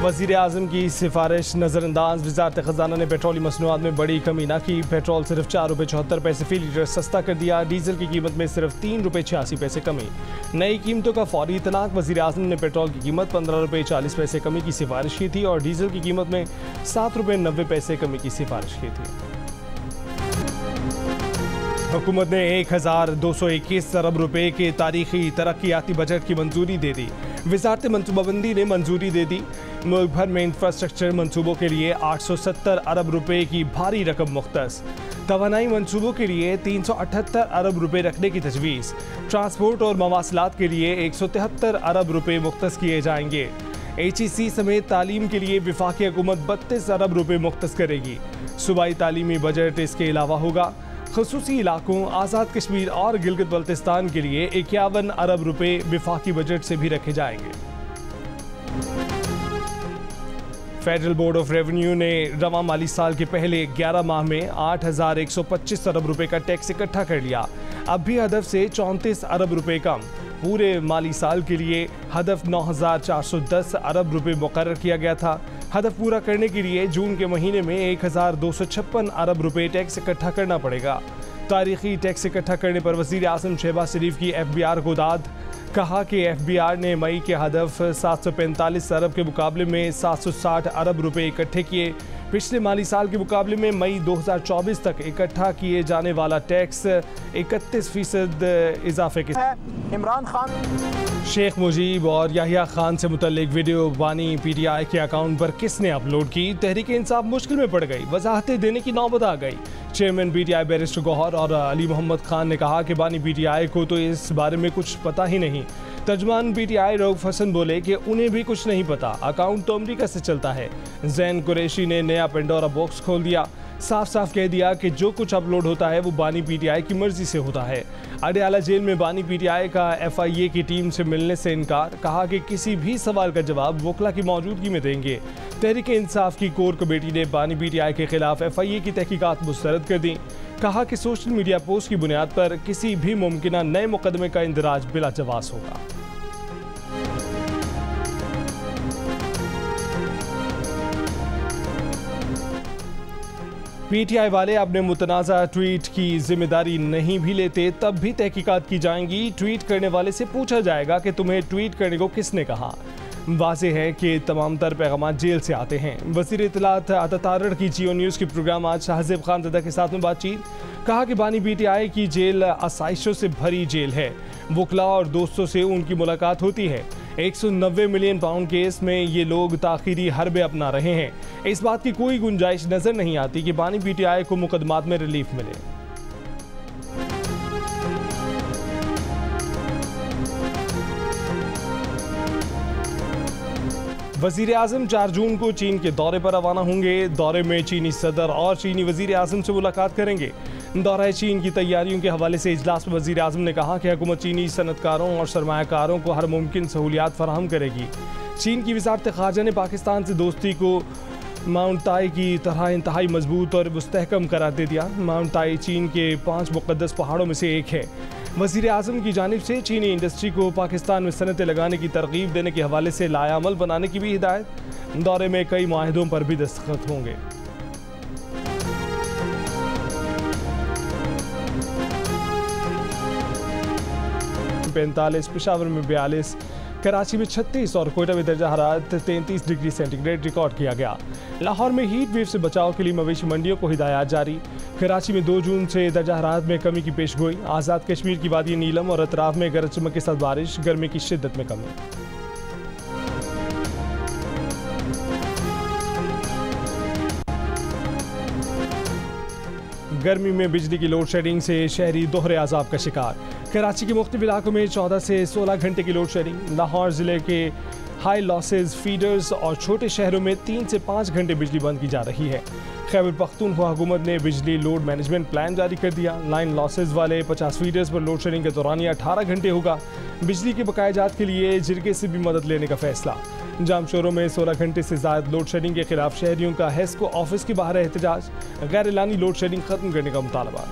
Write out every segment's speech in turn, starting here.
वज़ीर आज़म की सिफारिश नज़रअंदाज। वज़ारत ख़ज़ाना ने पेट्रोली मसनूआत में बड़ी कमी न की। पेट्रोल सिर्फ 4 रुपये 74 पैसे फ़ी लीटर सस्ता कर दिया। डीजल की कीमत में सिर्फ 3 रुपये 86 पैसे कमी। नई कीमतों का फौरी इतलाक़। वज़ीर आज़म ने पेट्रोल की कीमत 15 रुपये 40 पैसे कमी की सिफारिश की थी और डीजल की कीमत में 7 रुपये 90 पैसे कमी की सिफारिश की थी। हुकूमत ने 1221 अरब रुपए के तारीखी तरक्याती बजट की मंजूरी दे दी। वज़ारत मनसूबाबंदी ने मंजूरी दे दी। मुल्क भर में इंफ्रास्ट्रक्चर मंसूबों के लिए 870 अरब रुपए की भारी रकम मुख्तस। तवानाई मंसूबों के लिए 378 अरब रुपए रखने की तजवीज़। ट्रांसपोर्ट और मवासलात के लिए 173 अरब रुपए मुख्तस किए जाएंगे। HEC समेत तालीम के लिए वफाकी हुकूमत 32 अरब रुपए मुख्तस करेगी। सूबाई तालीमी बजट इसके अलावा होगा। ख़ुसूसी इलाकों आज़ाद कश्मीर और गिलगित बल्तिस्तान के लिए 51 अरब रुपए वफाकी बजट से भी रखे जाएंगे। फेडरल बोर्ड ऑफ रेवेन्यू ने रवा माली साल के पहले 11 माह में 8,125 अरब रुपए का टैक्स इकट्ठा कर लिया। अब भी हदफ से 34 अरब रुपए कम। पूरे माली साल के लिए हदफ 9,410 अरब रुपए मुकर्रर किया गया था। हदफ पूरा करने के लिए जून के महीने में 1,256 अरब रुपए टैक्स इकट्ठा करना पड़ेगा। तारीखी टैक्स इकट्ठा करने पर वज़ीर आज़म शहबाज शरीफ की FBR को दाद। कहा कि FBR ने मई के हदफ 745 अरब के मुकाबले में 760 अरब रुपए इकट्ठे किए। पिछले माली साल के मुकाबले में मई 2024 तक इकट्ठा किए जाने वाला टैक्स 31% इजाफे के इमरान खान शेख मुजीब और याहिया खान से मुतल्लिक वीडियो बानी PTI के अकाउंट पर किसने अपलोड की? तहरीक इंसाफ मुश्किल में पड़ गई। वजाहतें देने की नौबत आ गई। चेयरमैन PTI बैरिस्टर गौहर और अली मोहम्मद खान ने कहा कि बानी PTI को तो इस बारे में कुछ पता ही नहीं। तर्जमान PTI रऊफ हसन बोले कि उन्हें भी कुछ नहीं पता। अकाउंट तो अमरीका से चलता है। जैन कुरैशी ने नया पेंडोरा बॉक्स खोल दिया। साफ साफ कह दिया कि जो कुछ अपलोड होता है वो बानी PTI की मर्जी से होता है। अडयाला जेल में बानी PTI का FIA की टीम से मिलने से इनकार। कहा कि किसी भी सवाल का जवाब वकला की मौजूदगी में देंगे। तहरीक इंसाफ की कोर कमेटी ने बानी PTI के खिलाफ FIA की तहकीकात मुस्तरद कर दी। कहा कि सोशल मीडिया पोस्ट की बुनियाद पर किसी भी मुमकिन नए मुकदमे का इंदराज बिला जवाब होगा। PTI वाले अपने मुतनाज़ा ट्वीट की जिम्मेदारी नहीं भी लेते तब भी तहकीकात की जाएंगी। ट्वीट करने वाले से पूछा जाएगा कि तुम्हें ट्वीट करने को किसने कहा। वाज़ेह है कि तमाम तर पैगाम जेल से आते हैं। वज़ीर इत्तलात अता तारड़ की जियो न्यूज़ के प्रोग्राम आज शाहज़ेब खान ज़दा के साथ में बातचीत। कहा कि बानी PTI की जेल आसाइशों से भरी जेल है। वकला और दोस्तों से उनकी मुलाकात होती है। 190 मिलियन पाउंड केस में ये लोग ताख़ीरी हरबे अपना रहे हैं। इस बात की कोई गुंजाइश नज़र नहीं आती कि बानी PTI को मुकदमात में रिलीफ मिले। वज़ीर आज़म 4 जून को चीन के दौरे पर रवाना होंगे। दौरे में चीनी सदर और चीनी वज़ीर आज़म से मुलाकात करेंगे। दौरा चीन की तैयारियों के हवाले से इजलास में वज़ीर आज़म ने कहा कि हुकूमत चीनी सनतकारों और सरमायाकारों को हर मुमकिन सहूलियात फराहम करेगी। चीन की वज़ारत ख़ारजा ने पाकिस्तान से दोस्ती को माउंट ताई की तरह इंतहाई मजबूत और मुस्तहकम करार दे दिया। माउंट ताई चीन के 5 मुक़द्दस पहाड़ों में से एक है। वज़ीर आज़म की जानिब से चीनी इंडस्ट्री को पाकिस्तान में सनतें लगाने की तरगीब देने के हवाले से लायामल बनाने की भी हिदायत। दौरे में कई मुआहिदों पर भी दस्तखत होंगे। पेशावर में 42, कराची में 36 और कोयटा में दर्जा हरारत 33 डिग्री सेंटीग्रेड रिकॉर्ड किया गया। लाहौर में हीट वेव से बचाव के लिए मवेशी मंडियों को हिदायत जारी। कराची में 2 जून से दर्जा हरारत में कमी की पेशगोई। आज़ाद कश्मीर की वादी नीलम और अतराफ में गरज चमक के साथ बारिश। गर्मी की शिद्दत में कमी। गर्मी में बिजली की लोड शेडिंग से शहरी दोहरे अजाब का शिकार। कराची के मुख्तलिफ इलाकों में 14 से 16 घंटे की लोड शेडिंग। लाहौर ज़िले के हाई लॉसेज फीडर्स और छोटे शहरों में 3 से 5 घंटे बिजली बंद की जा रही है। खैबर पख्तूनख्वा हुकूमत ने बिजली लोड मैनेजमेंट प्लान जारी कर दिया। लाइन लॉसेज वाले 50 फीडर्स पर लोड शेडिंग के दौरान 18 घंटे होगा। बिजली के बकायाजात के लिए जिरगे से भी मदद लेने का फैसला। जामशोरों में 16 घंटे से ज़्यादा लोड शेडिंग के खिलाफ शहरियों का हेस्को ऑफिस के बाहर एहतजाज। गैर एलानी लोड शेडिंग खत्म करने का मुतालबा।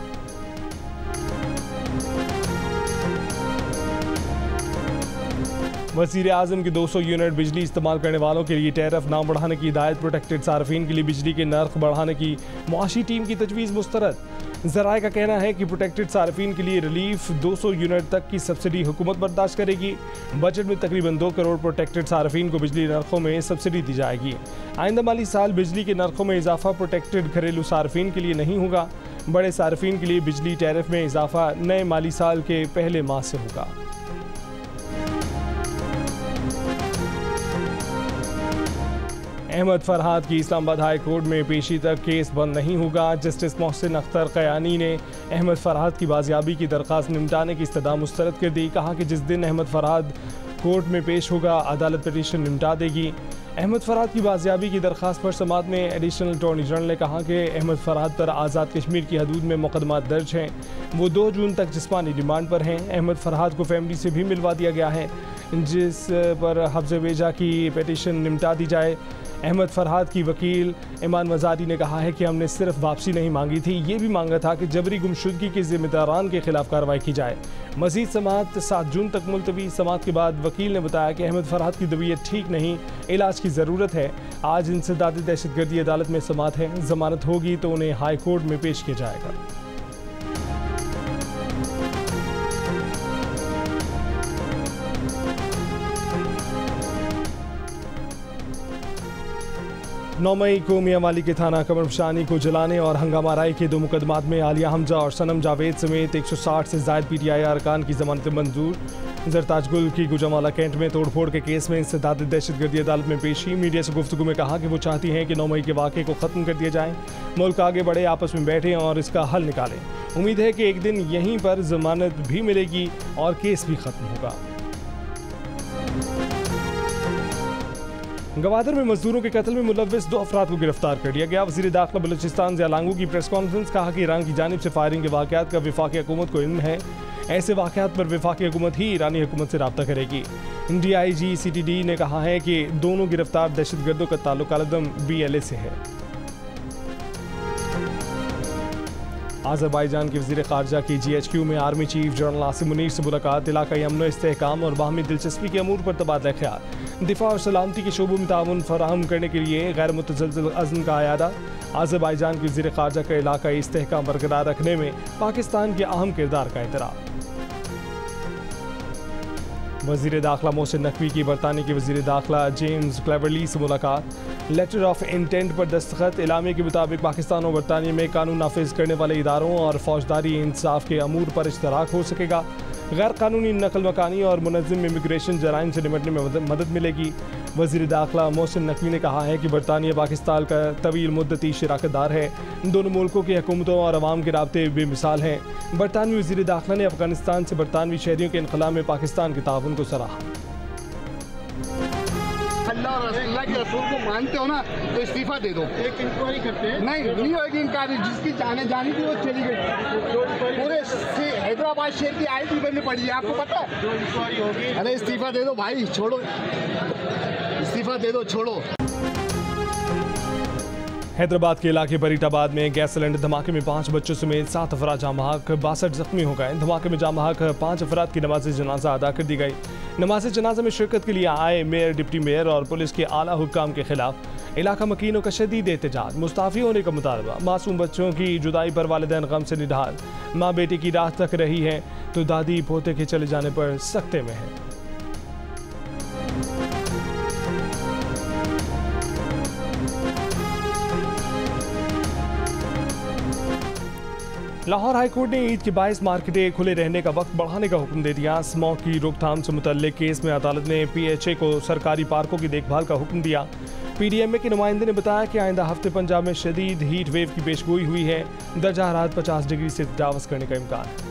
वज़ीर आज़म की 200 यूनिट बिजली इस्तेमाल करने वालों के लिए टैरिफ ना बढ़ाने की हिदायत। प्रोटेक्टेड सार्फिन के लिए बिजली के नर्ख बढ़ाने की मुआशी टीम की तजवीज़ मुस्तरद। ज़राए का कहना है कि प्रोटेक्टेड सार्फिन के लिए रिलीफ 200 यूनिट तक की सब्सिडी हुकूमत बर्दाश्त करेगी। बजट में तकरीबन 2 करोड़ प्रोटेक्टेड सार्फिन को बिजली नर्खों में सब्सिडी दी जाएगी। आइंदा माली साल बिजली के नर्खों में इजाफा प्रोटेक्टेड घरेलू सार्फिन के लिए नहीं होगा। बड़े सार्फिन के लिए बिजली टैरिफ में इजाफा नए माली साल के पहले माह से होगा। अहमद फरहाद की इस्लामाबाद हाई कोर्ट में पेशी तक केस बंद नहीं होगा। जस्टिस मोहसिन अख्तर कयानी ने अहमद फरहाद की बाजियाबी की दरख्वास्त निपटाने की इस्तदा मुस्तरद कर दी। कहा कि जिस दिन अहमद फरहाद कोर्ट में पेश होगा अदालत पिटीशन निपटा देगी। अहमद फरहाद की बाजियाबी की दरख्वास्त पर समाअत में एडिशनल अटॉर्नी जनरल ने कहा कि अहमद फरहाद पर आज़ाद कश्मीर की हदूद में मुकदमात दर्ज हैं। वो 2 जून तक जिस्मानी रिमांड पर हैं। अहमद फरहाद को फैमिली से भी मिलवा दिया गया है, जिस पर हफ्ज़ बेजा की पिटीशन निपटा दी जाए। अहमद फरहाद की वकील ईमान मज़ारी ने कहा है कि हमने सिर्फ वापसी नहीं मांगी थी, ये भी मांगा था कि जबरी गुमशुदगी के जिम्मेदारान के खिलाफ कार्रवाई की जाए। मज़ीद समाअत 7 जून तक मुलतवी। समाअत के बाद वकील ने बताया कि अहमद फरहाद की तबीयत ठीक नहीं, इलाज की ज़रूरत है। आज इंसदादी दहशतगर्दी अदालत में समाअत है। जमानत होगी तो उन्हें हाई कोर्ट में पेश किया जाएगा। नौ मई को मियांवाली के थाना कमरशानी को जलाने और हंगामा राई के 2 मुकदमात में आलिया हमजा और सनम जावेद समेत 160 से ज़ायद PTI अरकान की जमानत मंजूर। जरताज गुल की गुजरावाला कैंट में तोड़फोड़ के केस में इंसदादी दहशतगर्दी अदालत में पेशी। मीडिया से गुफ्तगू में कहा कि वो चाहती हैं कि 9 मई के वाक़े को ख़त्म कर दिया जाए, मुल्क आगे बढ़े, आपस में बैठें और इसका हल निकालें। उम्मीद है कि एक दिन यहीं पर जमानत भी मिलेगी और केस भी ख़त्म होगा। गवादर में मजदूरों के कत्ल में मुलव्विस 2 अफराद को गिरफ्तार कर लिया गया। वज़ीर दाखिला बलूचिस्तान ज़ियालांगू की प्रेस कॉन्फ्रेंस। कहा कि ईरान की जानिब से फायरिंग के वाक़यात का वफाकी हुकूमत को इल्म है। ऐसे वाक़यात पर वफाकी हुकूमत ही ईरानी हुकूमत से रब्ता करेगी। DIG CTD ने कहा है कि दोनों गिरफ्तार दहशतगर्दों का ताल्लुक अलदम BLA से है। आज़रबाईजान के वज़ीर ख़ारजा की GHQ में army chief general Asim Munir से मुलाकात। इलाक़ाई अमन इस्तेहकाम और बाहमी दिलचस्पी के अमूर पर तबादला ख्याल। दिफा और सलामती के शोबों में ताउन फराहम करने के लिए गैर मुतज़लज़ल अज़्म का आयादा। आज़रबाईजान के वज़ीर ख़ारजा का इलाक़ाई इस्तेहकाम बरकरार रखने में पाकिस्तान के अहम किरदार का एतराफ़। वज़ीर दाखिला मोहसिन नकवी की बरतानिया के वज़ीर दाखिला जेम्स क्लेवरली से मुलाकात। लेटर ऑफ इंटेंट पर दस्तखत। इलामे के मुताबिक पाकिस्तान और बरतानिया में कानून नाफिज करने वाले इदारों और फौजदारी इंसाफ के अमूर पर इश्तराक हो सकेगा। गैर कानूनी नकल मकानी और मुनज़्ज़म इमिग्रेशन जराइम से निपटने में मदद मिलेगी। वज़ीर दाखिला मोहसिन नकवी ने कहा है कि बरतानिया पाकिस्तान का तवील मुद्दती शराकतदार है। दोनों मुल्कों की हुकूमतों और अवाम के राब्ते बेमिसाल हैं। बरतानवी वज़ीर दाखिला ने अफगानिस्तान से बरतानवी शहरियों के इनखला में पाकिस्तान के ताउन को सराहा। अल्लाह और अल्लाह के रसूल को मानते हो ना तो इस्तीफा दे दो। एक इंक्वायरी करते हैं। नहीं होगी इंक्वायरी। जिसकी जानी थी वो चली गई। पूरे हैदराबाद शहर की आईटी बननी पड़ी है, आपको पता है। जो इंक्वायरी होगी, अरे इस्तीफा दे दो भाई, छोड़ो, इस्तीफा दे दो, छोड़ो। हैदराबाद के इलाके बरीटाबाद में गैस सिलेंडर धमाके में 5 बच्चों समेत 7 अफराद जाँ बहक, 62 जख्मी हो गए। धमाके में जाँ बहक 5 अफराद की नमाज जनाजा अदा कर दी गई। नमाज जनाजा में शिरकत के लिए आए मेयर, डिप्टी मेयर और पुलिस के आला हुक्काम के खिलाफ इलाका मकीनों का शदीद एहतजाज। मुस्ताफ़ी होने का मुतालबा। मासूम बच्चों की जुदाई पर वालिदैन गम से निढाल। माँ बेटी की राह तक रही है तो दादी पोते के चले जाने पर सख्ते में है। लाहौर हाईकोर्ट ने ईद के 22 मार्केटें खुले रहने का वक्त बढ़ाने का हुक्म दे दिया। स्मॉग की रोकथाम से मुतल्लिक केस में अदालत ने PHA को सरकारी पार्कों की देखभाल का हुक्म दिया। PDMA के नुमाइंदे ने बताया कि आइंदा हफ्ते पंजाब में शदीद हीट वेव की पेशगोई हुई है। दर्जा हरारत 50 डिग्री से तजावज़ करने का इम्कान है।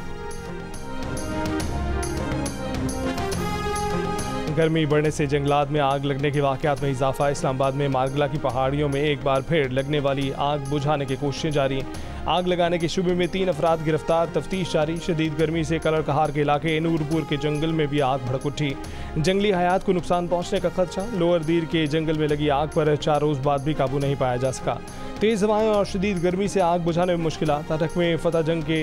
गर्मी बढ़ने से जंगलात में आग लगने के वाक़यात में इजाफा। इस्लामाबाद में मारगला की पहाड़ियों में एक बार फिर लगने वाली आग बुझाने की कोशिशें जारी। आग लगाने के शुबे में 3 अफराद गिरफ्तार। तफ्तीश जारी। शदीद गर्मी से कलर कहार के इलाके नूरपुर के जंगल में भी आग भड़क उठी। जंगली हयात को नुकसान पहुंचने का खदशा। लोअर दीर के जंगल में लगी आग पर 4 रोज़ बाद भी काबू नहीं पाया जा सका। तेज़ हवाएं और शदीद गर्मी से आग बुझाने में मुश्किलात। अटक में फतेह जंग के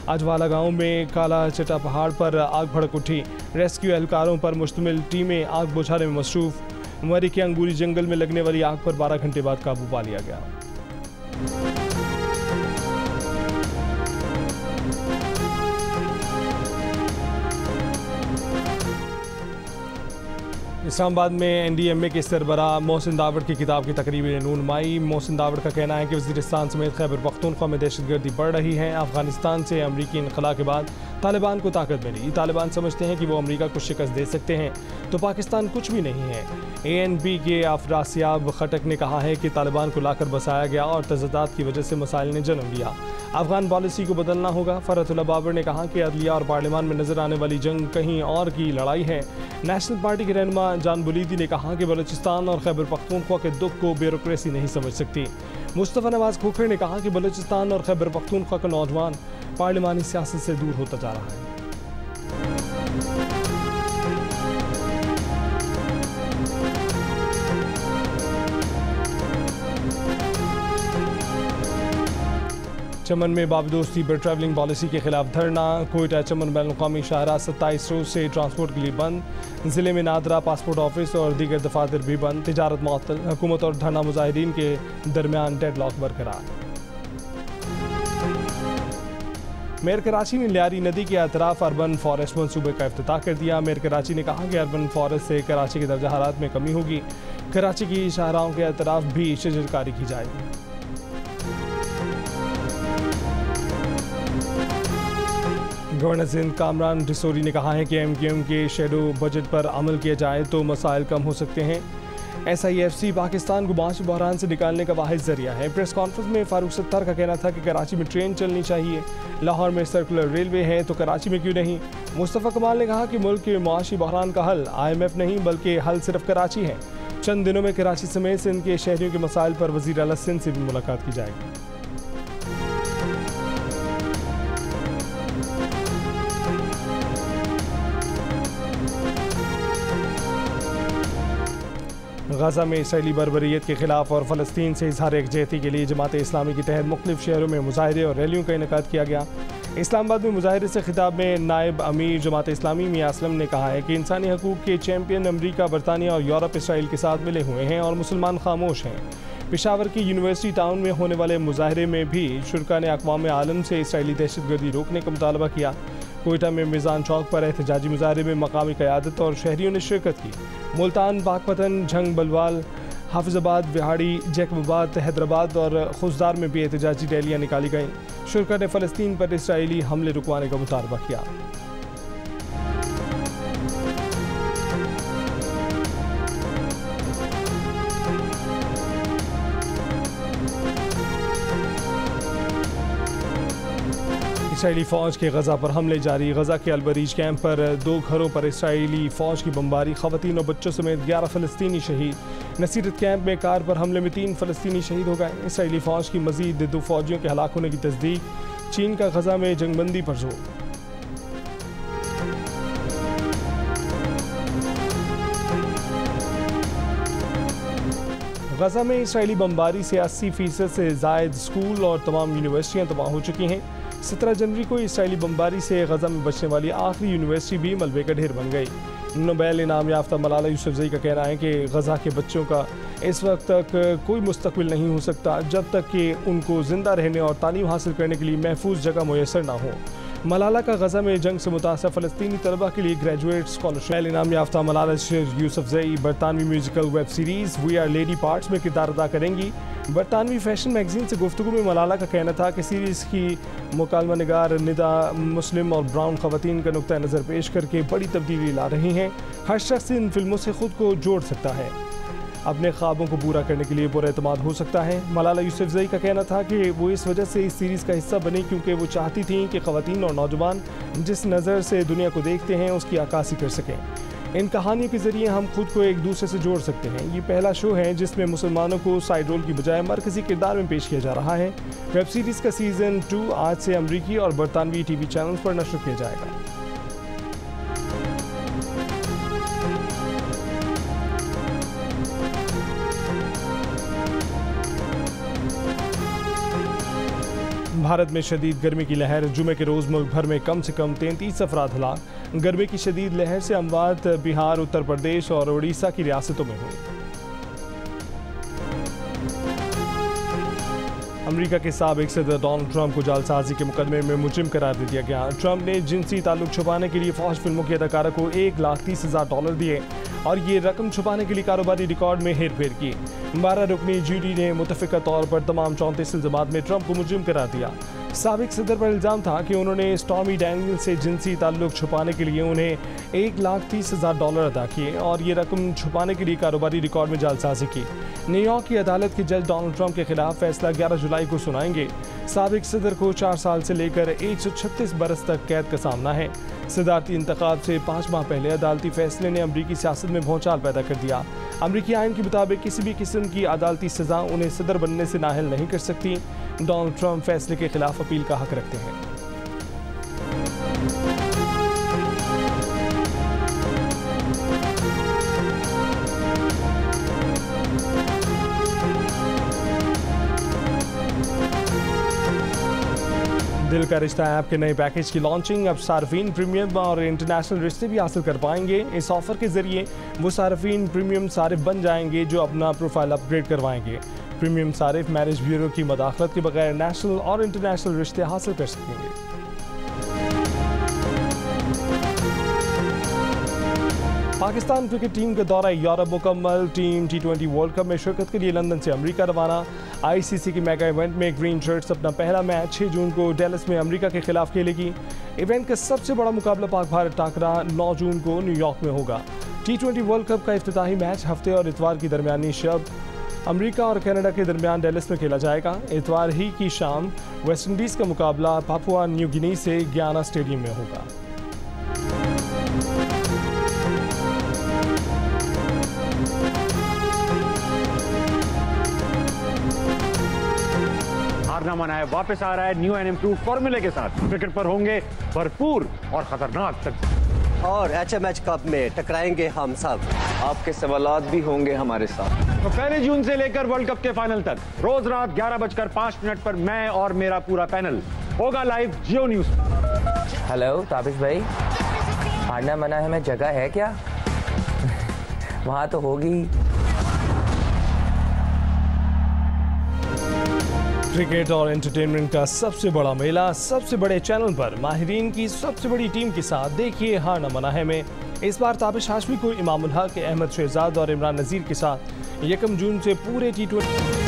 अजवाला गांव में काला चटा पहाड़ पर आग भड़क उठी। रेस्क्यू एहलकारों पर मुश्तमिल टीमें आग बुझाने में मसरूफ़। मरी के अंगूरी जंगल में लगने वाली आग पर 12 घंटे बाद काबू पा लिया गया। इस्लामाबाद में एनडीएमए के सरबरा मोहसिन दावड़ की किताब की तकरीब नूनमाई। मोहसिन दावड़ का कहना है कि वज़ीरिस्तान समेत खैबर पख्तूनख्वा में दहशतगर्दी बढ़ रही है। अफगानिस्तान से अमरीकी इनखला के बाद तालिबान को ताकत मिली। तालिबान समझते हैं कि वो अमरीका को शिकस्त दे सकते हैं, तो पाकिस्तान कुछ भी नहीं है। ANP के अफरासियाब खटक ने कहा है कि तालिबान को लाकर बसाया गया और तज़ादात की वजह से मसाइल ने जन्म लिया। अफगान पॉलिसी को बदलना होगा। फरहतुल्लाह बाबर ने कहा कि अदलिया और पार्लियामान में नजर आने वाली जंग कहीं और की लड़ाई है। नेशनल पार्टी के रहनुमा जान बुलीदी ने कहा कि बलूचिस्तान और खैबर पख्तूनख्वा के दुख को ब्यूरोक्रेसी नहीं समझ सकती। मुस्तफ़ा नवाज खोखर ने कहा कि बलूचिस्तान और खैबर पख्तूनख्वा का नौजवान पार्लिमानी सियासत से दूर होता जा रहा है। चमन में बाबदोस्ती पर ट्रैवलिंग पॉलिसी के खिलाफ धरना। कोयटा चमन बैनुल-अक़वामी शाहराह 27 रोज से ट्रांसपोर्ट के लिए बंद। जिले में नादरा पासपोर्ट ऑफिस और दीगर दफातर भी बंद। तिजारत मुअत्तल। हुकूमत और धरना मुजाहिदीन के दरमियान डेडलॉक बरकरार। मेयर कराची ने लियारी नदी के अतराफ अर्बन फॉरेस्ट मनसूबे का इफ्तिताह कर दिया। मेयर कराची ने कहा कि अर्बन फॉरेस्ट से कराची के दर्जा हरारत में कमी होगी। कराची की शाहराहों के अतराफ भी शजरकारी की जाएगी। गवर्नर सिंध कामरान डिसोरी ने कहा है कि MQM के शेडो बजट पर अमल किया जाए तो मसाइल कम हो सकते हैं। SIFC पाकिस्तान को माशी बहरान से निकालने का वाहिद जरिया है। प्रेस कॉन्फ्रेंस में फारूक सत्तार का कहना था कि कराची में ट्रेन चलनी चाहिए। लाहौर में सर्कुलर रेलवे है तो कराची में क्यों नहीं। मुस्तफ़ा कमाल ने कहा कि मुल्क के माशी बहरान का हल IMF नहीं बल्कि हल सिर्फ कराची है। चंद दिनों में कराची समेत सिंध के शहरियों के मसाइल पर वज़ीर आला सिंध से भी मुलाकात की जाएगी। गजा में इसराइली बर्बरियत के खिलाफ और फ़लस्तीन से इजहार यकजहती के लिए जमात इस्लामी के तहत मुख्तलिफ शहरों में मुजाहरे और रैलियों का इनेकाद किया गया। इस्लामाबाद में मुजाहरे से खिताब में नायब अमीर जमात इस्लामी मियां असलम ने कहा है कि इंसानी हकूक़ के चैम्पियन अमरीका, बरतानिया और यूरोप इसराइल के साथ मिले हुए हैं और मुसलमान खामोश हैं। पेशावर की यूनिवर्सिटी टाउन में होने वाले मुजाहरे में भी शुरका ने अक़वाम आलम से इसराइली दहशतगर्दी रोकने का मुतालबा किया। कोयटा में मिज़ान चौक पर एहतजाजी मुजाहरे में मकामी क़यादत और शहरियों ने शिरकत की। मुल्तान, पाकपतन, झंग, बलवाल, हाफिज़ाबाद, विहाड़ी, जैकबाबाद, हैदराबाद और खुजदार में भी एहतजाजी रैलियाँ निकाली गईं। शुरका ने फ़लस्तीन पर इसराइली हमले रुकवाने का मुतालबा किया। इसराइली फ़ौज के गजा पर हमले जारी। गजा के अलबरीज कैंप पर 2 घरों पर इसराइली फ़ौज की बमबारी। ख़वातीन और बच्चों समेत 11 फ़लस्तीनी शहीद। नसीरत कैंप में कार पर हमले में 3 फ़लस्तीनी शहीद हो गए। इसराइली फ़ौज की मज़ीद 2 फ़ौजियों के हलाक होने की तस्दीक। चीन का गजा में जंगबंदी पर जोर। गजा में इसराइली बमबारी से 80% से ज़ायद स्कूल और तमाम यूनिवर्सिटियाँ तबाह हो चुकी हैं। 17 जनवरी को इसराइली बमबारी से गजा में बचने वाली आखिरी यूनिवर्सिटी भी मलबे का ढेर बन गई। नोबेल इनाम याफ्ता मलाला यूसुफजई का कहना है कि गजा के बच्चों का इस वक्त तक कोई मुस्तकबिल नहीं हो सकता जब तक कि उनको ज़िंदा रहने और तालीम हासिल करने के लिए महफूज जगह मुयसर ना हो। मलाला का गजा में जंग से मुतासर फ़लस्तीनी तलबा के लिए ग्रेजुएट स्कॉलरशिप। इनाम याफ्ता मलाला यूसुफजई बरतानवी musical web series we are lady parts में किरदार अदा करेंगी। बरतानवी फैशन मैगजीन से गुफ्तगू में मलाला का कहना था कि सीरीज़ की मुकालमा निगार निदा मुस्लिम और ब्राउन ख़वातीन का नुक्ता नज़र पेश करके बड़ी तब्दीली ला रही हैं। हर शख्स इन फिल्मों से ख़ुद को जोड़ सकता है, अपने ख्वाबों को पूरा करने के लिए पुरएतमाद हो सकता है। मलाला यूसुफजई का कहना था कि वो इस वजह से इस सीरीज़ का हिस्सा बनी क्योंकि वो चाहती थीं कि ख़वातीन और नौजवान जिस नज़र से दुनिया को देखते हैं उसकी अक्कासी कर सकें। इन कहानियों के ज़रिए हम खुद को एक दूसरे से जोड़ सकते हैं। ये पहला शो है जिसमें मुसलमानों को साइड रोल की बजाय मरकज़ी किरदार में पेश किया जा रहा है। वेब सीरीज़ का सीज़न 2 आज से अमरीकी और बरतानवी टीवी चैनल्स पर नशर किया जाएगा। भारत में शदीद गर्मी की लहर, जुमे के रोज़ मुल्क भर में कम से कम 33 अफराद हलाक। गर्मी की शदीद लहर से अमवात बिहार, उत्तर प्रदेश और उड़ीसा की रियासतों में हुई। अमेरिका के साबिक सदर डोनाल्ड ट्रंप को जालसाजी के मुकदमे में मुजरिम करार दे दिया गया। ट्रंप ने जिनसी ताल्लुक छुपाने के लिए फौज फिल्मों की अदाकारा को $1,30,000 दिए और ये रकम छुपाने के लिए कारोबारी रिकॉर्ड में हेरफेर की। 12 रुकनी जूरी ने मुतफिका तौर पर तमाम 34 इल्जामात में ट्रंप को मुजरिम करार दिया। साबिक सदर पर इल्ज़ाम था कि उन्होंने स्टॉर्मी डैनियल से जिनसी ताल्लुक छुपाने के लिए उन्हें $1,30,000 अदा किए और ये रकम छुपाने के लिए कारोबारी रिकॉर्ड में जालसाजी की। न्यूयॉर्क की अदालत के जज डोनाल्ड ट्रंप के खिलाफ फैसला 11 जुलाई को सुनाएंगे। साबिक सदर को 4 साल से लेकर 136 बरस तक कैद का सामना है। सदारती इंतखाब से 5 माह पहले अदालती फैसले ने अमरीकी सियासत में भौचाल पैदा कर दिया। अमरीकी आइन के मुताबिक किसी भी किस्म की अदालती सजा उन्हें सदर बनने से नाअहल नहीं कर सकती। डोनाल्ड ट्रंप फैसले के खिलाफ अपील का हक रखते हैं। दिल का रिश्ता ऐप के नए पैकेज की लॉन्चिंग। अब सार्फिन प्रीमियम और इंटरनेशनल रिश्ते भी हासिल कर पाएंगे। इस ऑफर के जरिए वो सार्फिन प्रीमियम सारिफ बन जाएंगे जो अपना प्रोफाइल अपग्रेड करवाएंगे। प्रीमियम सारिफ मैरिज ब्यूरो की मदाखलत के बगैर नेशनल और इंटरनेशनल रिश्ते हासिल कर सकेंगे। पाकिस्तान क्रिकेट टीम का दौरा यूरोप मुकम्मल। टीम T20 वर्ल्ड कप में शिरकत के लिए लंदन से अमेरिका रवाना। ICC की मेगा इवेंट में ग्रीन शर्ट्स अपना पहला मैच 6 जून को डेलस में अमेरिका के खिलाफ खेलेगी। इवेंट का सबसे बड़ा मुकाबला पाक भारत टाकरा 9 जून को न्यूयॉर्क में होगा। T20 वर्ल्ड कप का इफ्तिताही मैच हफ्ते और इतवार की दरमियानी शब अमेरिका और कनाडा के दरमियान डेलस में खेला जाएगा। इतवार ही की शाम वेस्ट इंडीज़ का मुकाबला पापुआ न्यू गिनी से गियाना स्टेडियम में होगा। हारना मना है, वापस आ रहा है न्यू NM2 फॉर्मूले के साथ। क्रिकेट पर होंगे भरपूर और खतरनाक तक और HMH कप में टकराएंगे हम सब। आपके सवालात भी होंगे हमारे साथ। तो 1 जून से लेकर वर्ल्ड कप के फाइनल तक रोज रात 11:05 पर मैं और मेरा पूरा पैनल होगा लाइव जियो न्यूज। हेलो ताबिश भाई, हारना मना है में जगह है क्या? वहाँ तो होगी। क्रिकेट और एंटरटेनमेंट का सबसे बड़ा मेला सबसे बड़े चैनल पर माहिरीन की सबसे बड़ी टीम के साथ देखिए हारना मना है में। इस बार ताबिश हाशमी को इमामुल हक, अहमद शहजाद और इमरान नज़ीर के साथ 1 जून से पूरे T20